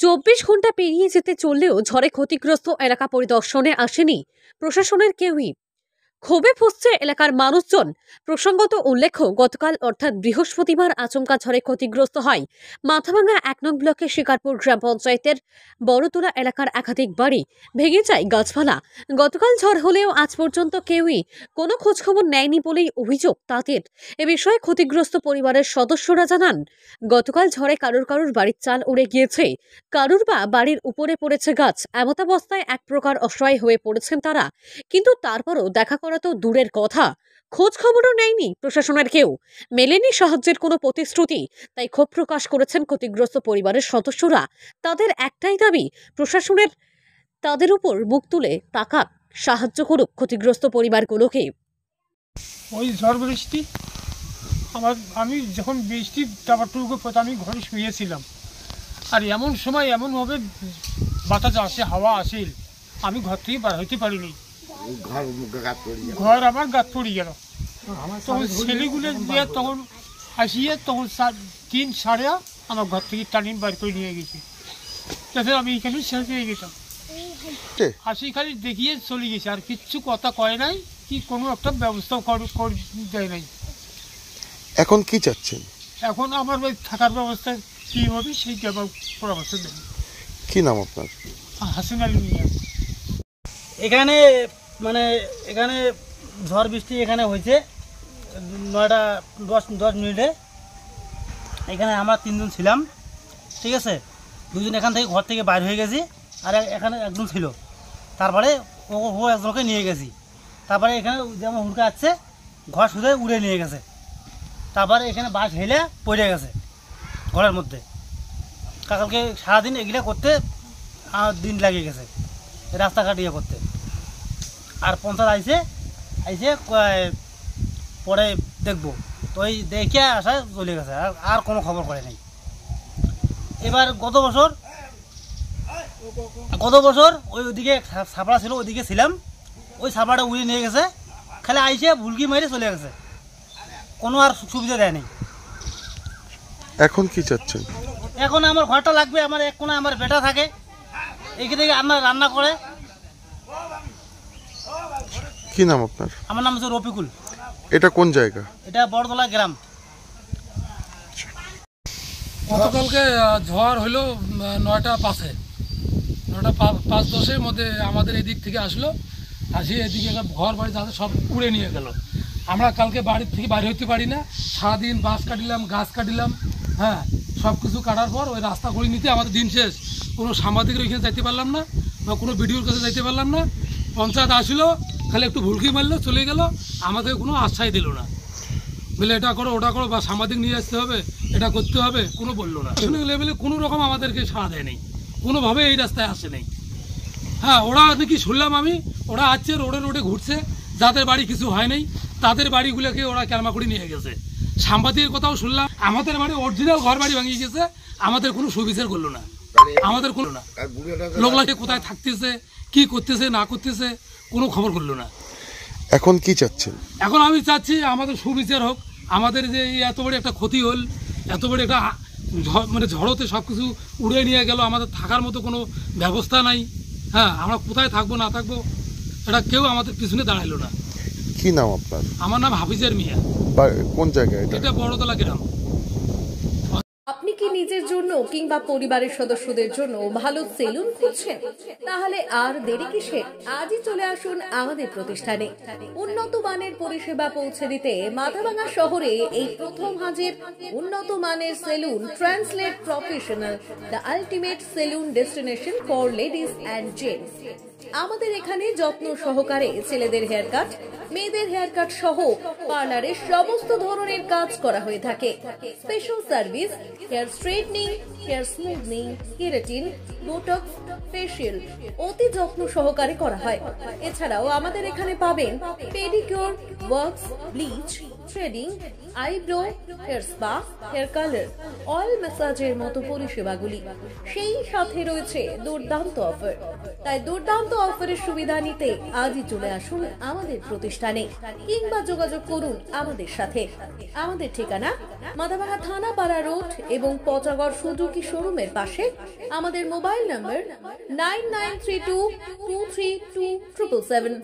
24 ঘন্টা পেরিয়ে যেতে চললেও ঝড়ে ক্ষতিগ্রস্ত এলাকা পরিদর্শনে আসেনি প্রশাসনের কেউই। ক্ষোভে ফুঁসছে এলাকার মানুষজন। প্রসঙ্গত উল্লেখ্য, গতকাল অর্থাৎ বৃহস্পতিবার আচমকা ঝড়ে ক্ষতিগ্রস্ত হয় মাথাভাঙ্গা 1 নং ব্লকের শিকারপুর গ্রাম পঞ্চায়েতের বড়তলা এলাকার একাধিক বাড়ি, ভেঙে যায় গাছপালা। গতকাল ঝড় হলেও আজ পর্যন্ত কেউই কোনো খোঁজখবর নেয়নি বলেই অভিযোগ তাদের। এ বিষয়ে ক্ষতিগ্রস্ত পরিবারের সদস্যরা জানান, গতকাল ঝড়ে কারুর বাড়ির চাল উড়ে গিয়েছে, কারুর বা বাড়ির উপরে পড়েছে গাছ। এমতাবস্থায় এক প্রকার অসহায় হয়ে পড়েছেন তারা। কিন্তু তারপরও দেখা করা তো দূরের কথা, খোঁজ খবরও নেয়নি প্রশাসনের কেউ, মেলেনি সাহায্যের কোনো প্রতিশ্রুতি। তাই ক্ষোভ প্রকাশ করেছেন ক্ষতিগ্রস্ত পরিবারের সদস্যরা। তাদের একটাই দাবি, প্রশাসনের তাদের উপর মুখ তুলে তাকাক, সাহায্য করুক ক্ষতিগ্রস্ত পরিবারগুলোকে। ওই ঝড় বৃষ্টি আমি যখন বৃষ্টি টাপাটুকু আমি ঘরে শুয়েছিলাম, আর এমন সময় এমনভাবে বাতাস আসে, হাওয়া আসে, আমি ঘর থেকে বার হইতে পারিনি। ঘর আমার গাত পড়ে গেল। তখন ছেলেগুলো দিয়ে তখন আসিয়ে তখন 3-3:30 আমার ঘর থেকে টানিন বার করে নিয়ে গেছে। তাতে আমি এখানে শেষ হয়ে গেছিলাম। হাসি খালি দেখিয়ে চলে গেছে, আর কিচ্ছু কথা কয় নাই, কি কোনো একটা ব্যবস্থা দেয় নাই। এখন কি চাচ্ছেন? এখন আমার ওই থাকার ব্যবস্থা কি হবে সেই পরামর্শ দেন। কি নাম আপনার? হাসিন আলী মিয়া। এখানে এখানে ঝড় বৃষ্টি এখানে হয়েছে 9টা 10 মিনিটে। এখানে আমরা 3 জন ছিলাম, ঠিক আছে। 2 জন এখান থেকে ঘর থেকে বাইর হয়ে গেছি, আর এখানে একজন ছিল। তারপরে ও একজনকে নিয়ে গেছি। তারপরে এখানে যেমন হুড়কা আসছে, ঘর শুধু উড়ে নিয়ে গেছে। তারপরে এখানে বাস হেলে পড়ে গেছে ঘরের মধ্যে। কালকে সারাদিন এগুলা করতে দিন লাগিয়ে গেছে, রাস্তাঘাট ইয়ে করতে। আর পঞ্চায়েত আইসে পরে দেখবো, তো ওই দেখে আসা চলে গেছে, আর কোনো খবর করে নাই। এবার গত বছর ওইদিকে ছাপড়া ছিল, ওইদিকে ছিলাম, ওই ছাপড়াটা উড়ে নিয়ে গেছে। খালি আইসে ভুলকি মেরে চলে গেছে, কোনো আর সুবিধা দেয় নাই। এখন কি চাচ্ছেন? এখন আমার ঘরটা লাগবে। আমার এক কোণে আমার বেটা থাকে, এখান থেকে আমার রান্না করে। কি নাম আপনার? আমার নাম হচ্ছে রফিকুল। এটা কোন জায়গা? এটা বড়তলা গ্রাম। গতকালকে ঝড় হলো 9টা 5-এ, 9টা 5-10-এর মধ্যে আমাদের এদিক থেকে আসলো, আসিয়ে এদিকে ঘর বাড়ি যাতে সব উড়ে নিয়ে গেল। আমরা কালকে বাড়ির থেকে বাইরে হইতে পারি না। সারাদিন বাঁশ কাটিলাম, গাছ কাটিলাম, হ্যাঁ, সব কিছু কাটার পর ওই রাস্তা করে নিতে আমাদের দিন শেষ। কোনো সাংবাদিকের ওইখানে যাইতে পারলাম না, বা কোনো ভিডিওর কাছে যাইতে পারলাম না। পঞ্চায়েত আসলো, খালি একটু ভুলকি মারলো, চলে গেল, আমাদের কোনো আশ্বাস দিল না। বলে এটা করো, ওটা করো, বা সাংবাদিক নিয়ে আসতে হবে, এটা করতে হবে, কোনো বললো না। প্রশাসনিক লেভেলে কোনো রকম আমাদেরকে সাড়া দেয় নেই, কোনোভাবে এই রাস্তায় আসে নেই। হ্যাঁ, ওরা নাকি শুনলাম আমি, ওরা আসছে রোডে ঘুরছে, যাদের বাড়ি কিছু হয় নাই তাদের বাড়িগুলোকে ওরা ক্যালমা করে নিয়ে গেছে। সাংবাদিকের কথাও শুনলাম, আমাদের বাড়ি অরিজিনাল ঘর বাড়ি ভাঙিয়ে গেছে, আমাদের কোনো সুবিচার করলো না, আমাদের কোনো না। লোকলাকে কোথায় থাকতেছে, কি করতেছে না করতেছে, কোনো খবর করলো না। এখন কি চাচ্ছেন? এখন আমি চাচ্ছি আমাদের সুবিচার হোক। আমাদের যে এত বড় একটা ক্ষতি হল, এত বড় একটা ঝড়তে সব কিছু উড়ে নিয়ে গেল, আমাদের থাকার মতো কোনো ব্যবস্থা নাই। হ্যাঁ, আমরা কোথায় থাকবো না থাকবো, এটা কেউ আমাদের পিছনে দাঁড়াইলো না। কি নাম আপনার? আমার নাম হাফিজের মিয়া। কোন জায়গায়? এটা বড়তলা গ্রাম। আপনি কি নিজের জন্য কিংবা পরিবারের সদস্যদের জন্য ভালো সেলুন খুঁজছেন? তাহলে আর দেরি কিসের? আজই চলে আসুন আমাদের প্রতিষ্ঠানে। উন্নত মানের পরিষেবা পৌঁছে দিতে মাথাভাঙ্গা শহরে এই প্রথম হাজির উন্নত মানের salon translate professional, the ultimate salon destination for ladies and gents. আমাদের এখানে যত্ন সহকারে ছেলেদের হেয়ার কাট, মেয়েদের হেয়ার কাট সহ পার্লারের সমস্ত ধরনের কাজ করা হয়ে থাকে। Special service, hair straightening, hair smoothing, keratin, Botox, facial অতি যত্ন সহকারে করা হয়। এছাড়াও আমাদের এখানে পাবেন pedicure, wax, bleach, threading, eyebrow, hair spa, hair colour, oil ম্যাসাজের মতো পরিষেবাগুলি। সেই সাথে রয়েছে দুর্দান্ত অফার। তাই দুর্দান্ত অফারের সুবিধা নিতে আজই চলে আসুন আমাদের প্রতিষ্ঠানে। প্রতিষ্ঠানে কিংবা যোগাযোগ করুন আমাদের সাথে। আমাদের ঠিকানা মাদাবাহা থানাপাড়া রোড এবং পচাগড় সুজুকি শোরুমের পাশে। আমাদের মোবাইল নম্বর 9932232777।